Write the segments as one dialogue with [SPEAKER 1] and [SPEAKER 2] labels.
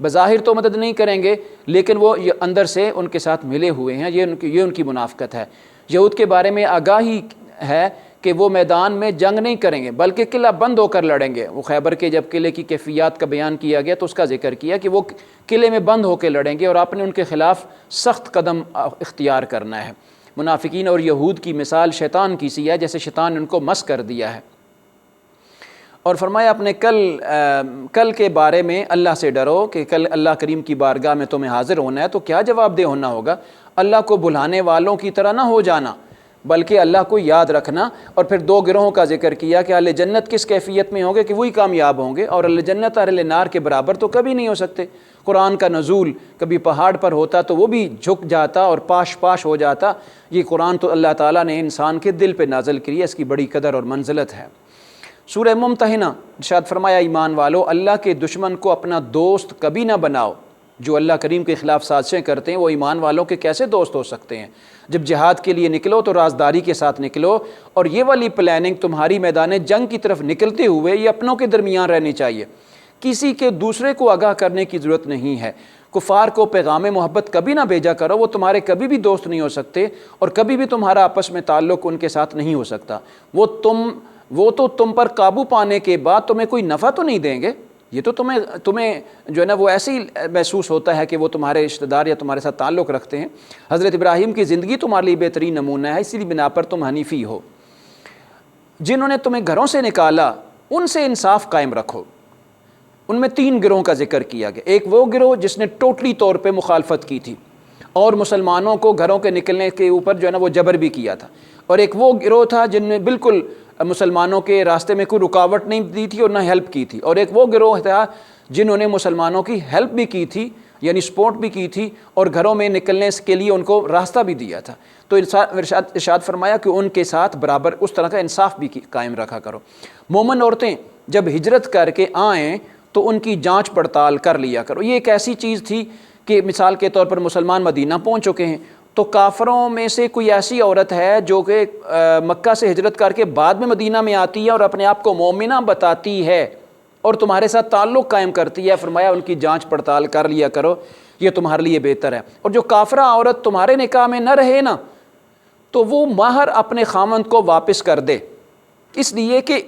[SPEAKER 1] بظاہر تو مدد نہیں کریں گے لیکن وہ اندر سے ان کے ساتھ ملے ہوئے ہیں، یہ ان کی منافقت ہے۔ یہود کے بارے میں آگاہی ہے کہ وہ میدان میں جنگ نہیں کریں گے بلکہ قلعہ بند ہو کر لڑیں گے۔ وہ خیبر کے جب قلعے کی کیفیات کا بیان کیا گیا تو اس کا ذکر کیا کہ وہ قلعے میں بند ہو کے لڑیں گے اور آپ نے ان کے خلاف سخت قدم اختیار کرنا ہے۔ منافقین اور یہود کی مثال شیطان کی سی ہے، جیسے شیطان نے ان کو مس کر دیا ہے۔ اور فرمایا اپنے کل کے بارے میں اللہ سے ڈرو کہ کل اللہ کریم کی بارگاہ میں تمہیں حاضر ہونا ہے تو کیا جواب دہ ہونا ہوگا؟ اللہ کو بھلانے والوں کی طرح نہ ہو جانا بلکہ اللہ کو یاد رکھنا۔ اور پھر دو گروہوں کا ذکر کیا کہ اہل جنت کس کیفیت میں ہوں گے کہ وہی کامیاب ہوں گے، اور اہل جنت اہل نار کے برابر تو کبھی نہیں ہو سکتے۔ قرآن کا نزول کبھی پہاڑ پر ہوتا تو وہ بھی جھک جاتا اور پاش ہو جاتا۔ یہ قرآن تو اللہ تعالیٰ نے انسان کے دل پہ نازل کیا، اس کی بڑی قدر اور منزلت ہے۔ سورہ ممتحنہ ارشاد فرمایا ایمان والو اللہ کے دشمن کو اپنا دوست کبھی نہ بناؤ۔ جو اللہ کریم کے خلاف سازشیں کرتے ہیں وہ ایمان والوں کے کیسے دوست ہو سکتے ہیں؟ جب جہاد کے لیے نکلو تو رازداری کے ساتھ نکلو، اور یہ والی پلاننگ تمہاری میدان جنگ کی طرف نکلتے ہوئے یہ اپنوں کے درمیان رہنی چاہیے، کسی کے دوسرے کو آگاہ کرنے کی ضرورت نہیں ہے۔ کفار کو پیغام محبت کبھی نہ بھیجا کرو، وہ تمہارے کبھی بھی دوست نہیں ہو سکتے اور کبھی بھی تمہارا آپس میں تعلق ان کے ساتھ نہیں ہو سکتا۔ وہ تو تم پر قابو پانے کے بعد تمہیں کوئی نفع تو نہیں دیں گے، یہ تو تمہیں جو ہے نا وہ ایسے ہی محسوس ہوتا ہے کہ وہ تمہارے رشتہ دار یا تمہارے ساتھ تعلق رکھتے ہیں۔ حضرت ابراہیم کی زندگی تمہارے لیے بہترین نمونہ ہے، اسی لیے بنا پر تم حنیفی ہو۔ جنہوں نے تمہیں گھروں سے نکالا ان سے انصاف قائم رکھو۔ ان میں 3 گروہوں کا ذکر کیا گیا۔ ایک وہ گروہ جس نے ٹوٹلی طور پہ مخالفت کی تھی اور مسلمانوں کو گھروں کے نکلنے کے اوپر جو ہے نا وہ جبر بھی کیا تھا، اور ایک وہ گروہ تھا جن نے بالکل مسلمانوں کے راستے میں کوئی رکاوٹ نہیں دی تھی اور نہ ہیلپ کی تھی، اور ایک وہ گروہ تھا جنہوں نے مسلمانوں کی ہیلپ بھی کی تھی، یعنی سپورٹ بھی کی تھی، اور گھروں میں نکلنے کے لیے ان کو راستہ بھی دیا تھا۔ تو ارشاد فرمایا کہ ان کے ساتھ برابر اس طرح کا انصاف بھی قائم رکھا کرو۔ مومن عورتیں جب ہجرت کر کے آئیں تو ان کی جانچ پڑتال کر لیا کرو۔ یہ ایک ایسی چیز تھی کہ مثال کے طور پر مسلمان مدینہ پہنچ چکے ہیں تو کافروں میں سے کوئی ایسی عورت ہے جو کہ مکہ سے ہجرت کر کے بعد میں مدینہ میں آتی ہے اور اپنے آپ کو مومنہ بتاتی ہے اور تمہارے ساتھ تعلق قائم کرتی ہے، فرمایا ان کی جانچ پڑتال کر لیا کرو، یہ تمہارے لیے بہتر ہے۔ اور جو کافرہ عورت تمہارے نکاح میں نہ رہے نا تو وہ مہر اپنے خامند کو واپس کر دے، اس لیے کہ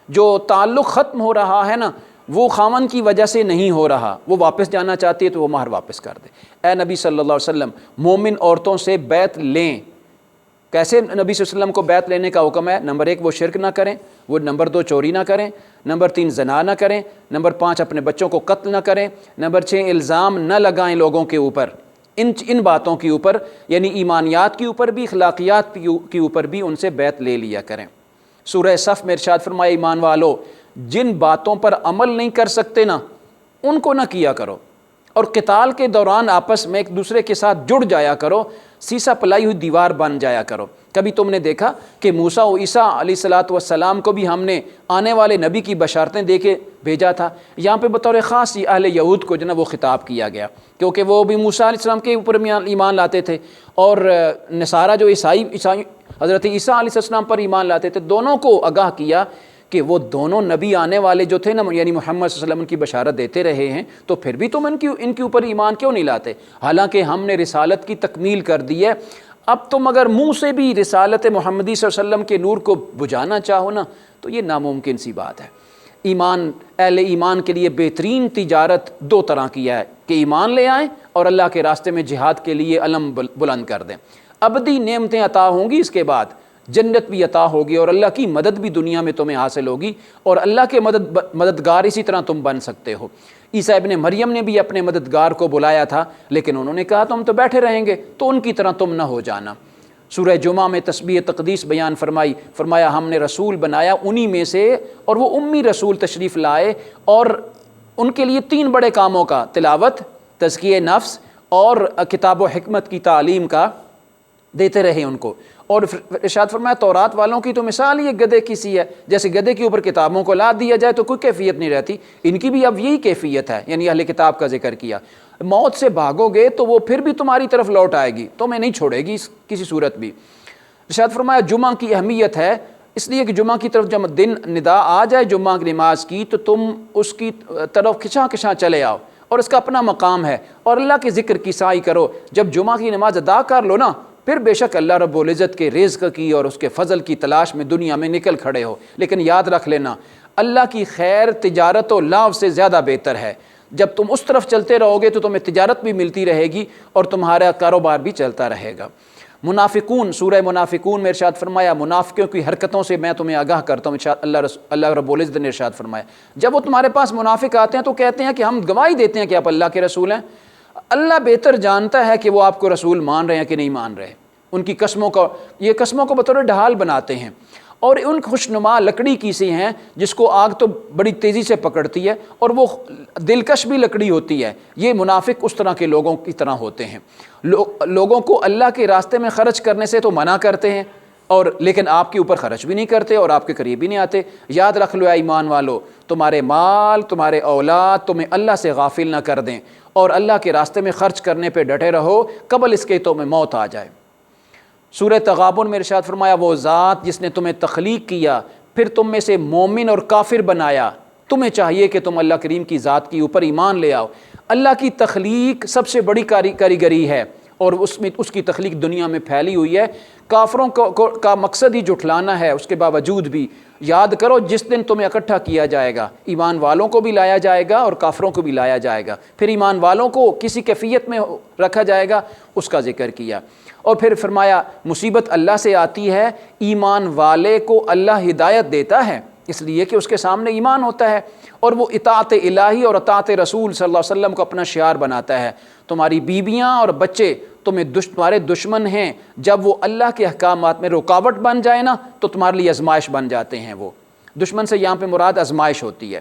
[SPEAKER 1] جو تعلق ختم ہو رہا ہے نا وہ خامند کی وجہ سے نہیں ہو رہا، وہ واپس جانا چاہتی ہے تو وہ مہر واپس کر دے۔ اے نبی صلی اللہ علیہ وسلم مومن عورتوں سے بیعت لیں۔ کیسے نبی صلی اللہ علیہ وسلم کو بیعت لینے کا حکم ہے؟ نمبر 1 وہ شرک نہ کریں، وہ نمبر 2 چوری نہ کریں، نمبر 3 زنا نہ کریں، نمبر 5 اپنے بچوں کو قتل نہ کریں، نمبر 6 الزام نہ لگائیں لوگوں کے اوپر، ان باتوں کے اوپر یعنی ایمانیات کے اوپر بھی، اخلاقیات کے اوپر بھی ان سے بیعت لے لیا کریں۔ سورہ صف میں ارشاد فرمایا ایمان والو جن باتوں پر عمل نہیں کر سکتے نا ان کو نہ کیا کرو، اور قتال کے دوران آپس میں ایک دوسرے کے ساتھ جڑ جایا کرو، سیسا پلائی ہوئی دیوار بن جایا کرو۔ کبھی تم نے دیکھا کہ موسیٰ و عیسیٰ علیہ السلام کو بھی ہم نے آنے والے نبی کی بشارتیں دے کے بھیجا تھا، یہاں پہ بطور خاص اہل یہود کو جو نا وہ خطاب کیا گیا کیونکہ وہ بھی موسیٰ علیہ السلام کے اوپر ایمان لاتے تھے، اور نصارہ جو عیسائی حضرت عیسیٰ علیہ السلام پر ایمان لاتے تھے، دونوں کو آگاہ کیا کہ وہ دونوں نبی آنے والے جو تھے نا یعنی محمد صلی اللہ علیہ وسلم کی بشارت دیتے رہے ہیں، تو پھر بھی تم ان کے اوپر ایمان کیوں نہیں لاتے؟ حالانکہ ہم نے رسالت کی تکمیل کر دی ہے، اب تم اگر منہ سے بھی رسالت محمدی صلی اللہ علیہ وسلم کے نور کو بجھانا چاہو نا تو یہ ناممکن سی بات ہے۔ اہل ایمان کے لیے بہترین تجارت 2 طرح کی ہے کہ ایمان لے آئیں اور اللہ کے راستے میں جہاد کے لیے علم بلند کر دیں۔ ابدی نعمتیں عطا ہوں گی، اس کے بعد جنت بھی عطا ہوگی اور اللہ کی مدد بھی دنیا میں تمہیں حاصل ہوگی، اور اللہ کے مددگار اسی طرح تم بن سکتے ہو۔ عیسیٰ ابن مریم نے بھی اپنے مددگار کو بلایا تھا لیکن انہوں نے کہا تم تو بیٹھے رہیں گے، تو ان کی طرح تم نہ ہو جانا۔ سورہ جمعہ میں تسبیح تقدیس بیان فرمایا ہم نے رسول بنایا انہی میں سے، اور وہ امی رسول تشریف لائے اور ان کے لیے 3 بڑے کاموں کا تلاوت، تزکیہ نفس اور کتاب و حکمت کی تعلیم کا دیتے رہے ان کو۔ اور ارشاد فرمایا تورات والوں کی تو مثال یہ گدھے کی سی ہے، جیسے گدھے کے اوپر کتابوں کو لاد دیا جائے تو کوئی کیفیت نہیں رہتی، ان کی بھی اب یہی کیفیت ہے، یعنی اہل کتاب کا ذکر کیا۔ موت سے بھاگو گے تو وہ پھر بھی تمہاری طرف لوٹ آئے گی، تمہیں نہیں چھوڑے گی کسی صورت بھی۔ ارشاد فرمایا جمعہ کی اہمیت ہے اس لیے کہ جمعہ کی طرف جب دن ندا آ جائے جمعہ کی نماز کی تو تم اس کی طرف کھچاں چلے آؤ، اور اس کا اپنا مقام ہے، اور اللہ کے ذکر کی سعی کرو۔ جب جمعہ کی نماز ادا کر لو نا، پھر بے شک اللہ رب العزت کے رزق کی اور اس کے فضل کی تلاش میں دنیا میں نکل کھڑے ہو۔ لیکن یاد رکھ لینا، اللہ کی خیر تجارت و لاو سے زیادہ بہتر ہے۔ جب تم اس طرف چلتے رہو گے تو تمہیں تجارت بھی ملتی رہے گی اور تمہارا کاروبار بھی چلتا رہے گا۔ منافقون، سورہ منافقون میں ارشاد فرمایا منافقوں کی حرکتوں سے میں تمہیں آگاہ کرتا ہوں۔ اللہ رب العزت نے ارشاد فرمایا جب وہ تمہارے پاس منافق آتے ہیں تو کہتے ہیں کہ ہم گواہی دیتے ہیں کہ آپ اللہ کے رسول ہیں۔ اللہ بہتر جانتا ہے کہ وہ آپ کو رسول مان رہے ہیں کہ نہیں مان رہے۔ ان کی قسموں کو بطور ڈھال بناتے ہیں، اور ان خوشنما لکڑی کی سی ہیں جس کو آگ تو بڑی تیزی سے پکڑتی ہے اور وہ دلکش بھی لکڑی ہوتی ہے۔ یہ منافق اس طرح کے لوگوں کی طرح ہوتے ہیں، لوگوں کو اللہ کے راستے میں خرچ کرنے سے تو منع کرتے ہیں، اور لیکن آپ کے اوپر خرچ بھی نہیں کرتے اور آپ کے قریب بھی نہیں آتے۔ یاد رکھ لو اے ایمان والو، تمہارے مال، تمہارے اولاد تمہیں اللہ سے غافل نہ کر دیں، اور اللہ کے راستے میں خرچ کرنے پہ ڈٹے رہو قبل اس کے تمہیں موت آ جائے۔ سورہ تغابن میں ارشاد فرمایا وہ ذات جس نے تمہیں تخلیق کیا، پھر تم میں سے مومن اور کافر بنایا، تمہیں چاہیے کہ تم اللہ کریم کی ذات کے اوپر ایمان لے آؤ۔ اللہ کی تخلیق سب سے بڑی کاریگری ہے، اور اس کی تخلیق دنیا میں پھیلی ہوئی ہے۔ کافروں کا مقصد ہی جھٹلانا ہے، اس کے باوجود بھی یاد کرو جس دن تمہیں اکٹھا کیا جائے گا، ایمان والوں کو بھی لایا جائے گا اور کافروں کو بھی لایا جائے گا۔ پھر ایمان والوں کو کسی کیفیت میں رکھا جائے گا، اس کا ذکر کیا، اور پھر فرمایا مصیبت اللہ سے آتی ہے، ایمان والے کو اللہ ہدایت دیتا ہے اس لیے کہ اس کے سامنے ایمان ہوتا ہے، اور وہ اطاعت الہی اور اطاعت رسول صلی اللہ علیہ وسلم کو اپنا شعار بناتا ہے۔ تمہاری بیویاں اور بچے تمہارے دشمن ہیں، جب وہ اللہ کے احکامات میں رکاوٹ بن جائے نا تو تمہارے لیے آزمائش بن جاتے ہیں۔ وہ دشمن سے یہاں پہ مراد آزمائش ہوتی ہے۔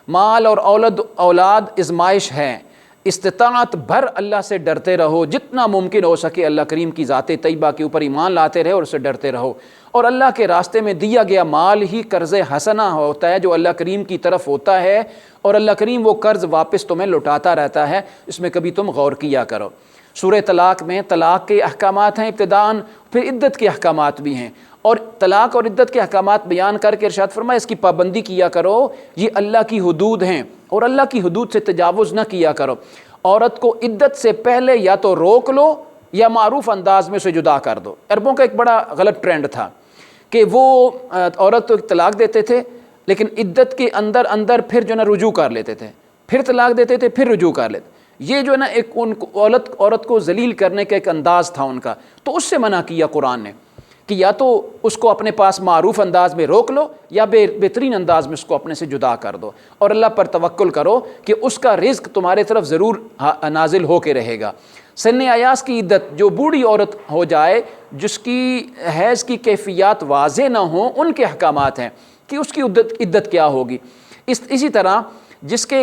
[SPEAKER 1] مال اور اولاد آزمائش ہے، استطاعت بھر اللہ سے ڈرتے رہو، جتنا ممکن ہو سکے اللہ کریم کی ذات طیبہ کے اوپر ایمان لاتے رہے اور اس سے ڈرتے رہو۔ اور اللہ کے راستے میں دیا گیا مال ہی قرض حسنہ ہوتا ہے جو اللہ کریم کی طرف ہوتا ہے، اور اللہ کریم وہ قرض واپس تمہیں لوٹاتا رہتا ہے، اس میں کبھی تم غور کیا کرو۔ سورہ طلاق میں طلاق کے احکامات ہیں ابتداءً، پھر عدت کے احکامات بھی ہیں، اور طلاق اور عدت کے احکامات بیان کر کے ارشاد فرمایا اس کی پابندی کیا کرو، یہ اللہ کی حدود ہیں اور اللہ کی حدود سے تجاوز نہ کیا کرو۔ عورت کو عدت سے پہلے یا تو روک لو یا معروف انداز میں اسے جدا کر دو۔ عربوں کا ایک بڑا غلط ٹرینڈ تھا کہ وہ عورت کو طلاق دیتے تھے لیکن عدت کے اندر پھر جو ہے نا رجوع کر لیتے تھے، پھر طلاق دیتے تھے، پھر رجوع کر لیتے۔ یہ جو ہے نا ایک عورت کو ذلیل کرنے کا ایک انداز تھا ان کا، تو اس سے منع کیا قرآن نے کہ یا تو اس کو اپنے پاس معروف انداز میں روک لو یا بہترین انداز میں اس کو اپنے سے جدا کر دو، اور اللہ پر توکل کرو کہ اس کا رزق تمہارے طرف ضرور نازل ہو کے رہے گا۔ سن ایاس کی عدت، جو بوڑھی عورت ہو جائے جس کی حیض کی کیفیات واضح نہ ہوں، ان کے احکامات ہیں کہ اس کی عدت کیا ہوگی۔ اسی طرح جس کے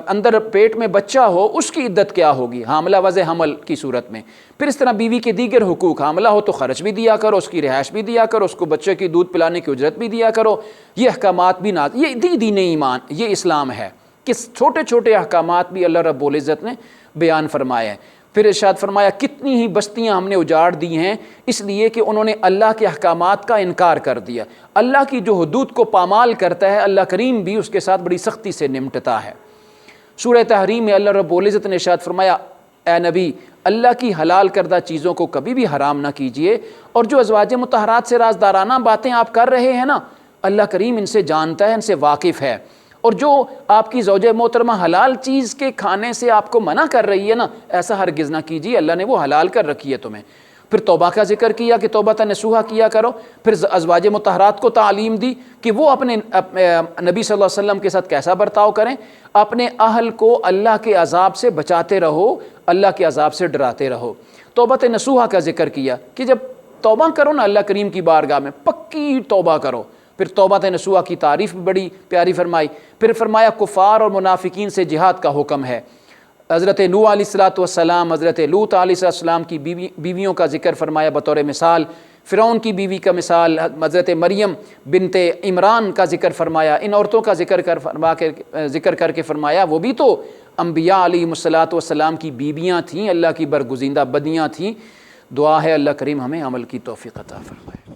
[SPEAKER 1] اندر پیٹ میں بچہ ہو اس کی عدت کیا ہوگی حاملہ وضع حمل کی صورت میں۔ پھر اس طرح بیوی کے دیگر حقوق، حاملہ ہو تو خرچ بھی دیا کرو، اس کی رہائش بھی دیا کرو، اس کو بچے کی دودھ پلانے کی اجرت بھی دیا کرو۔ یہ احکامات بھی یہ دین ایمان، یہ اسلام ہے کہ چھوٹے چھوٹے احکامات بھی اللہ رب العزت نے بیان فرمائے ہیں۔ پھر ارشاد فرمایا کتنی ہی بستیاں ہم نے اجاڑ دی ہیں اس لیے کہ انہوں نے اللہ کے احکامات کا انکار کر دیا۔ اللہ کی جو حدود کو پامال کرتا ہے اللہ کریم بھی اس کے ساتھ بڑی سختی سے نمٹتا ہے۔ سورہ تحریم میں اللہ رب العزت نے ارشاد فرمایا اے نبی اللہ کی حلال کردہ چیزوں کو کبھی بھی حرام نہ کیجیے، اور جو ازواج مطہرات سے رازدارانہ باتیں آپ کر رہے ہیں نا اللہ کریم ان سے جانتا ہے، ان سے واقف ہے، اور جو آپ کی زوجہ محترمہ حلال چیز کے کھانے سے آپ کو منع کر رہی ہے نا ایسا ہرگز نہ کیجیے، اللہ نے وہ حلال کر رھی ہے تمہیں۔ پھر توبہ کا ذکر کیا کہ توبہ نصوحہ کیا کرو، پھر ازواج مطہرات کو تعلیم دی کہ وہ اپنے نبی صلی اللہ علیہ وسلم کے ساتھ کیسا برتاؤ کریں، اپنے اہل کو اللہ کے عذاب سے بچاتے رہو، اللہ کے عذاب سے ڈراتے رہو۔ توبہ نصوحہ کا ذکر کیا کہ جب توبہ کرو نا اللہ کریم کی بارگاہ میں پکی توبہ کرو۔ پھر توبہ نصوحہ کی تعریف بھی بڑی پیاری فرمائی۔ پھر فرمایا کفار اور منافقین سے جہاد کا حکم ہے۔ حضرت نوح علیہ السلام، حضرت لوط علیہ السلام کی بیویوں کا ذکر فرمایا بطور مثال، فرعون کی بیوی کا مثال، حضرت مریم بنت عمران کا ذکر فرمایا۔ ان عورتوں کا ذکر کر کے فرمایا وہ بھی تو انبیاء علیہ السلام کی بیویاں تھیں، اللہ کی برگزیدہ بدیاں تھیں۔ دعا ہے اللہ کریم ہمیں عمل کی توفیق عطا فرمائے۔